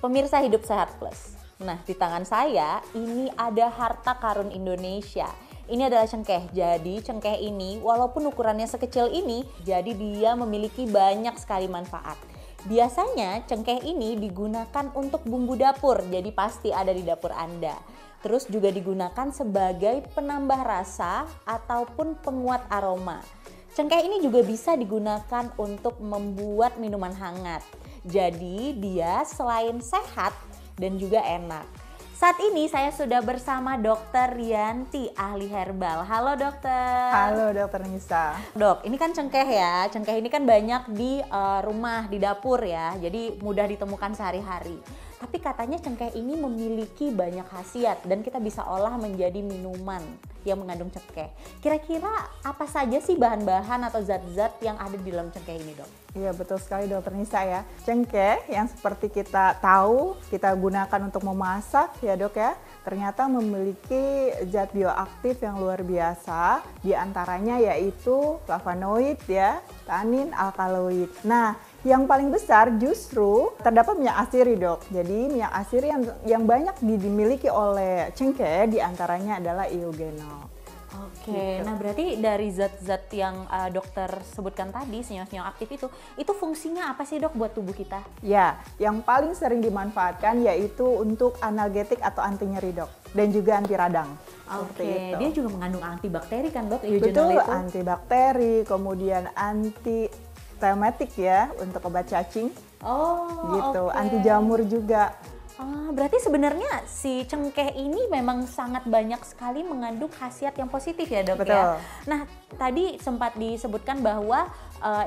Pemirsa Hidup Sehat Plus. Nah, di tangan saya ini ada harta karun Indonesia. Ini adalah cengkeh. Jadi cengkeh ini walaupun ukurannya sekecil ini, jadi dia memiliki banyak sekali manfaat. Biasanya cengkeh ini digunakan untuk bumbu dapur, jadi pasti ada di dapur Anda. Terus juga digunakan sebagai penambah rasa ataupun penguat aroma. Cengkeh ini juga bisa digunakan untuk membuat minuman hangat. Jadi dia selain sehat dan juga enak. Saat ini saya sudah bersama Dr. Rianti, ahli herbal. Halo dokter. Halo Dokter Nisa. Dok, ini kan cengkeh ya. Cengkeh ini kan banyak di rumah, di dapur ya. Jadi mudah ditemukan sehari-hari. Tapi katanya cengkeh ini memiliki banyak khasiat dan kita bisa olah menjadi minuman yang mengandung cengkeh. Kira-kira apa saja sih bahan-bahan atau zat-zat yang ada di dalam cengkeh ini, dok? Iya betul sekali Dokter Nisa ya. Cengkeh yang seperti kita tahu kita gunakan untuk memasak ya dok ya. Ternyata memiliki zat bioaktif yang luar biasa. Di antaranya yaitu flavonoid ya, tanin, alkaloid. Nah, yang paling besar justru terdapat minyak asiri dok. Jadi minyak asiri yang banyak dimiliki oleh cengkeh diantaranya adalah eugenol. Oke, Gitu. nah berarti dari zat-zat yang dokter sebutkan tadi, senyawa-senyawa aktif itu fungsinya apa sih dok buat tubuh kita? Ya, yang paling sering dimanfaatkan yaitu untuk analgetik atau anti nyeri dok. Dan juga anti radang. Oke, dia juga mengandung antibakteri kan dok, Betul, eugenol itu? antibakteri, kemudian anti rheumatik ya untuk obat cacing. Oh, Gitu, oke. anti jamur juga. Berarti sebenarnya si cengkeh ini memang sangat banyak sekali mengandung khasiat yang positif ya dok. Betul. Ya. Nah tadi sempat disebutkan bahwa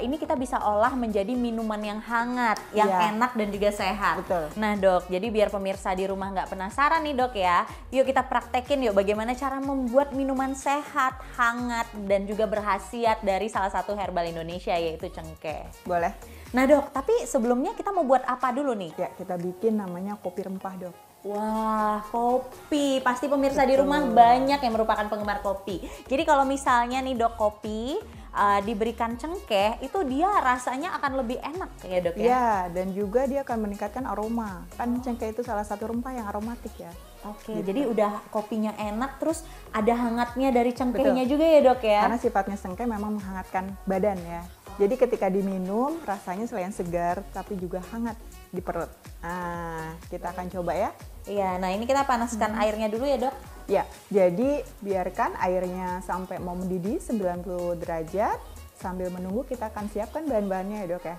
ini kita bisa olah menjadi minuman yang hangat, yang Iya. enak dan juga sehat. Betul. Nah dok, jadi biar pemirsa di rumah nggak penasaran nih dok ya, yuk kita praktekin yuk bagaimana cara membuat minuman sehat, hangat dan juga berkhasiat dari salah satu herbal Indonesia yaitu cengkeh. Boleh? Nah dok, tapi sebelumnya kita mau buat apa dulu nih? Ya, kita bikin namanya kopi rempah dok. Wah, kopi. Pasti pemirsa di Betul. rumah banyak yang merupakan penggemar kopi. Jadi kalau misalnya nih dok kopi diberikan cengkeh, itu dia rasanya akan lebih enak ya dok ya? Ya, dan juga dia akan meningkatkan aroma. Kan cengkeh itu salah satu rempah yang aromatik ya. Oke, Gitu. jadi udah kopinya enak, terus ada hangatnya dari cengkehnya juga ya dok ya? Karena sifatnya cengkeh memang menghangatkan badan ya. Jadi ketika diminum rasanya selain segar tapi juga hangat di perut. Nah, kita akan coba ya. Iya, nah ini kita panaskan airnya dulu ya dok? Ya, jadi biarkan airnya sampai mau mendidih 90 derajat. Sambil menunggu kita akan siapkan bahan-bahannya ya dok ya.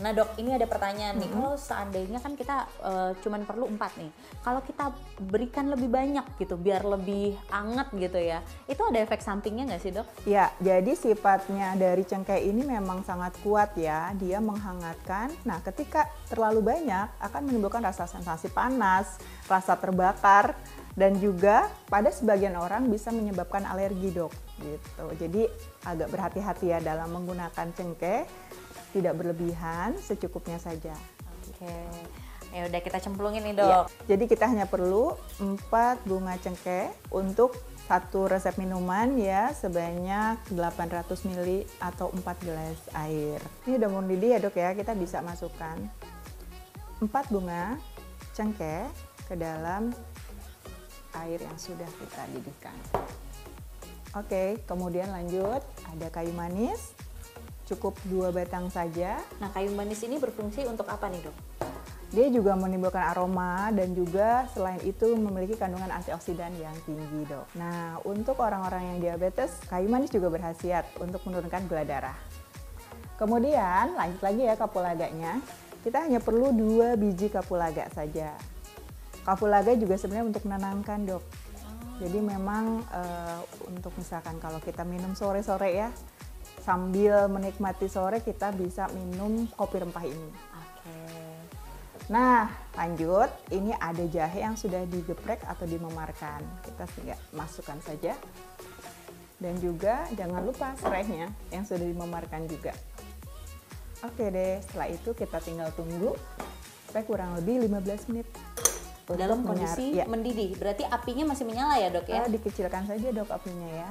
Nah dok, ini ada pertanyaan nih, kalau seandainya kan kita cuman perlu 4 nih, kalau kita berikan lebih banyak gitu, biar lebih anget gitu ya, itu ada efek sampingnya nggak sih dok? Ya, jadi sifatnya dari cengkeh ini memang sangat kuat ya, dia menghangatkan. Nah, ketika terlalu banyak akan menimbulkan rasa sensasi panas, rasa terbakar, dan juga pada sebagian orang bisa menyebabkan alergi dok. Gitu. Jadi agak berhati-hati ya dalam menggunakan cengkeh, tidak berlebihan, secukupnya saja. Oke, ya udah kita cemplungin nih Ya, dok. jadi kita hanya perlu 4 bunga cengkeh untuk satu resep minuman ya sebanyak 800 ml atau 4 gelas air. Ini udah mau mendidih ya dok ya, kita bisa masukkan 4 bunga cengkeh ke dalam air yang sudah kita didihkan. Oke, kemudian lanjut ada kayu manis. Cukup 2 batang saja. Nah kayu manis ini berfungsi untuk apa nih dok? Dia juga menimbulkan aroma dan juga selain itu memiliki kandungan antioksidan yang tinggi dok. Nah untuk orang-orang yang diabetes, kayu manis juga berkhasiat untuk menurunkan gula darah. Kemudian lanjut lagi ya kapulaganya. Kita hanya perlu 2 biji kapulaga saja. Kapulaga juga sebenarnya untuk menenangkan dok. Jadi memang untuk misalkan kalau kita minum sore-sore ya, sambil menikmati sore kita bisa minum kopi rempah ini. Oke. Nah, lanjut. Ini ada jahe yang sudah digeprek atau dimemarkan. Kita tinggal masukkan saja. Dan juga jangan lupa serainya yang sudah dimemarkan juga. Oke deh, setelah itu kita tinggal tunggu sampai kurang lebih 15 menit. Dalam kondisi ya. mendidih, berarti apinya masih menyala ya dok ya? Dikecilkan saja dok apinya ya.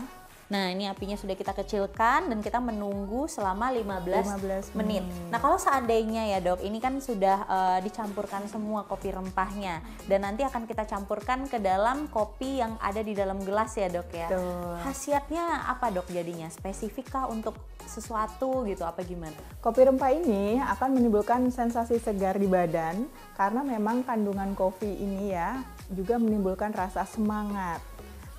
Nah ini apinya sudah kita kecilkan dan kita menunggu selama 15 menit. Nah kalau seandainya ya dok, ini kan sudah dicampurkan semua kopi rempahnya. Dan nanti akan kita campurkan ke dalam kopi yang ada di dalam gelas ya dok ya. Betul. Khasiatnya apa dok jadinya? Spesifik kah untuk sesuatu gitu apa gimana? Kopi rempah ini akan menimbulkan sensasi segar di badan karena memang kandungan kopi ini ya juga menimbulkan rasa semangat.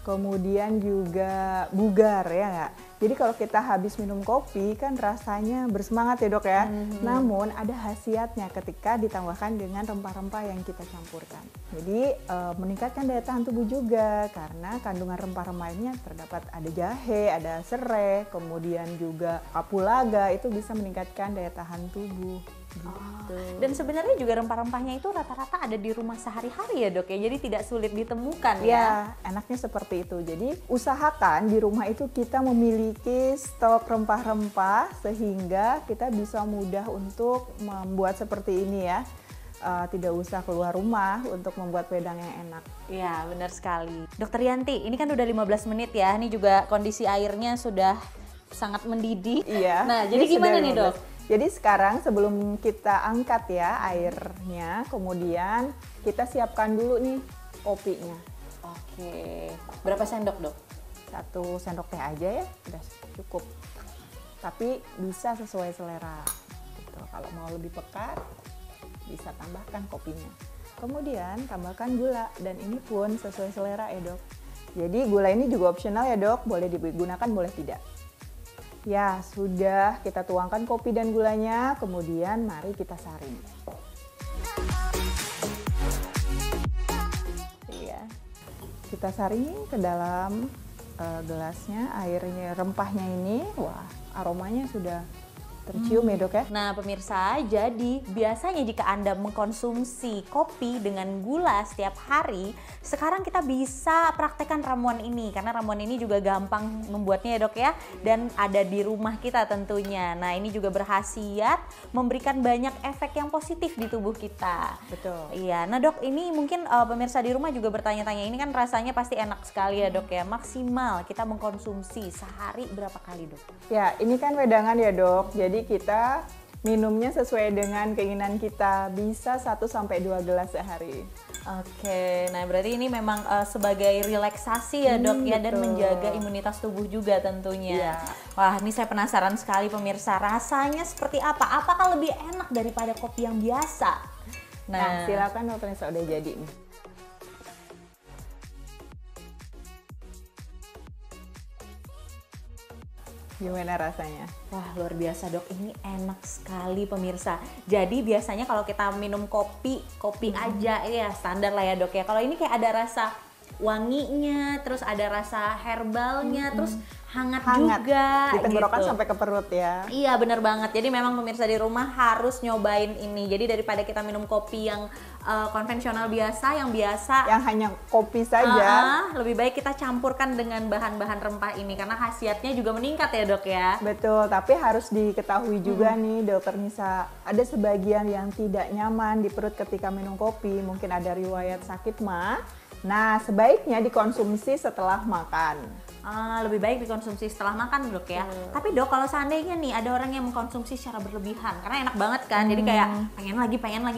Kemudian juga bugar ya nggak? Jadi kalau kita habis minum kopi kan rasanya bersemangat ya dok ya. Namun ada khasiatnya ketika ditambahkan dengan rempah-rempah yang kita campurkan. Jadi meningkatkan daya tahan tubuh juga karena kandungan rempah-rempahnya terdapat ada jahe, ada serai, kemudian juga kapulaga itu bisa meningkatkan daya tahan tubuh. Gitu. Dan sebenarnya juga rempah-rempahnya itu rata-rata ada di rumah sehari-hari ya dok ya, jadi tidak sulit ditemukan ya. Enaknya seperti itu. Jadi usahakan di rumah itu kita memiliki stok rempah-rempah sehingga kita bisa mudah untuk membuat seperti ini ya. Tidak usah keluar rumah untuk membuat wedang yang enak. Iya benar sekali. Dokter Yanti, ini kan udah 15 menit ya, ini juga kondisi airnya sudah sangat mendidih. Iya. Nah jadi gimana nih dok? Jadi sekarang sebelum kita angkat ya airnya, kemudian kita siapkan dulu nih kopinya. Oke, berapa sendok dok? 1 sendok teh aja ya, udah cukup. Tapi bisa sesuai selera. Gitu. Kalau mau lebih pekat, bisa tambahkan kopinya. Kemudian tambahkan gula dan ini pun sesuai selera ya dok. Jadi gula ini juga opsional ya dok, boleh digunakan boleh tidak. Ya, sudah kita tuangkan kopi dan gulanya, kemudian mari kita saring. Iya. Kita saring ke dalam gelasnya, airnya, rempahnya ini, wah aromanya sudah tercium ya dok ya. Nah pemirsa, jadi biasanya jika Anda mengkonsumsi kopi dengan gula setiap hari, sekarang kita bisa praktekkan ramuan ini karena ramuan ini juga gampang membuatnya ya dok ya, dan ada di rumah kita tentunya. Nah ini juga berkhasiat memberikan banyak efek yang positif di tubuh kita. Betul. Iya. Nah dok, ini mungkin pemirsa di rumah juga bertanya-tanya, ini kan rasanya pasti enak sekali ya dok ya. Maksimal kita mengkonsumsi sehari berapa kali dok? Ya ini kan wedangan ya dok, jadi kita minumnya sesuai dengan keinginan kita, bisa 1-2 gelas sehari. Oke, nah berarti ini memang sebagai relaksasi ya dok ya, dan menjaga imunitas tubuh juga tentunya. Iya. Wah ini saya penasaran sekali pemirsa, rasanya seperti apa? Apakah lebih enak daripada kopi yang biasa? Nah silakan dokter Nisa, udah jadi nih. Gimana rasanya? Wah luar biasa dok, ini enak sekali pemirsa. Jadi biasanya kalau kita minum kopi aja ya standar lah ya dok ya. Kalau ini kayak ada rasa wanginya, terus ada rasa herbalnya, terus hangat juga. Di tenggorokan gitu. sampai ke perut ya. Iya bener banget, jadi memang pemirsa di rumah harus nyobain ini. Jadi daripada kita minum kopi yang konvensional biasa, yang hanya kopi saja, lebih baik kita campurkan dengan bahan-bahan rempah ini karena khasiatnya juga meningkat ya dok ya. Betul, tapi harus diketahui juga nih dokter Nisa, ada sebagian yang tidak nyaman di perut ketika minum kopi, mungkin ada riwayat sakit mah. Nah sebaiknya dikonsumsi setelah makan. Lebih baik dikonsumsi setelah makan dok ya. Tapi dok, kalau seandainya nih ada orang yang mengkonsumsi secara berlebihan, karena enak banget kan, jadi kayak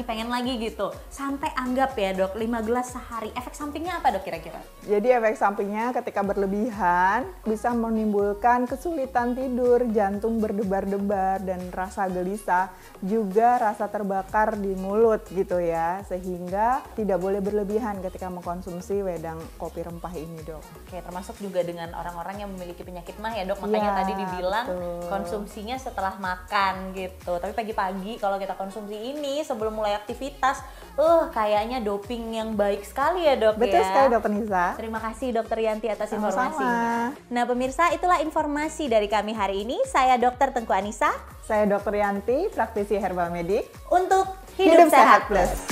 pengen lagi gitu. Sampai anggap ya dok 5 gelas sehari, efek sampingnya apa dok kira-kira? Jadi efek sampingnya ketika berlebihan bisa menimbulkan kesulitan tidur, jantung berdebar-debar, dan rasa gelisah, juga rasa terbakar di mulut gitu ya. Sehingga tidak boleh berlebihan ketika mengkonsumsi wedang kopi rempah ini dok. Oke, termasuk juga dengan orang-orang yang memiliki penyakit mah ya dok, makanya tadi dibilang konsumsinya setelah makan gitu. Tapi pagi-pagi kalau kita konsumsi ini sebelum mulai aktivitas, kayaknya doping yang baik sekali ya dok. Betul sekali dokter Nisa. Terima kasih dokter Yanti atas Sama-sama. informasinya. Nah pemirsa, itulah informasi dari kami hari ini. Saya dokter Tengku Anissa. Saya dokter Yanti, praktisi herbal medik Untuk Hidup Sehat Plus.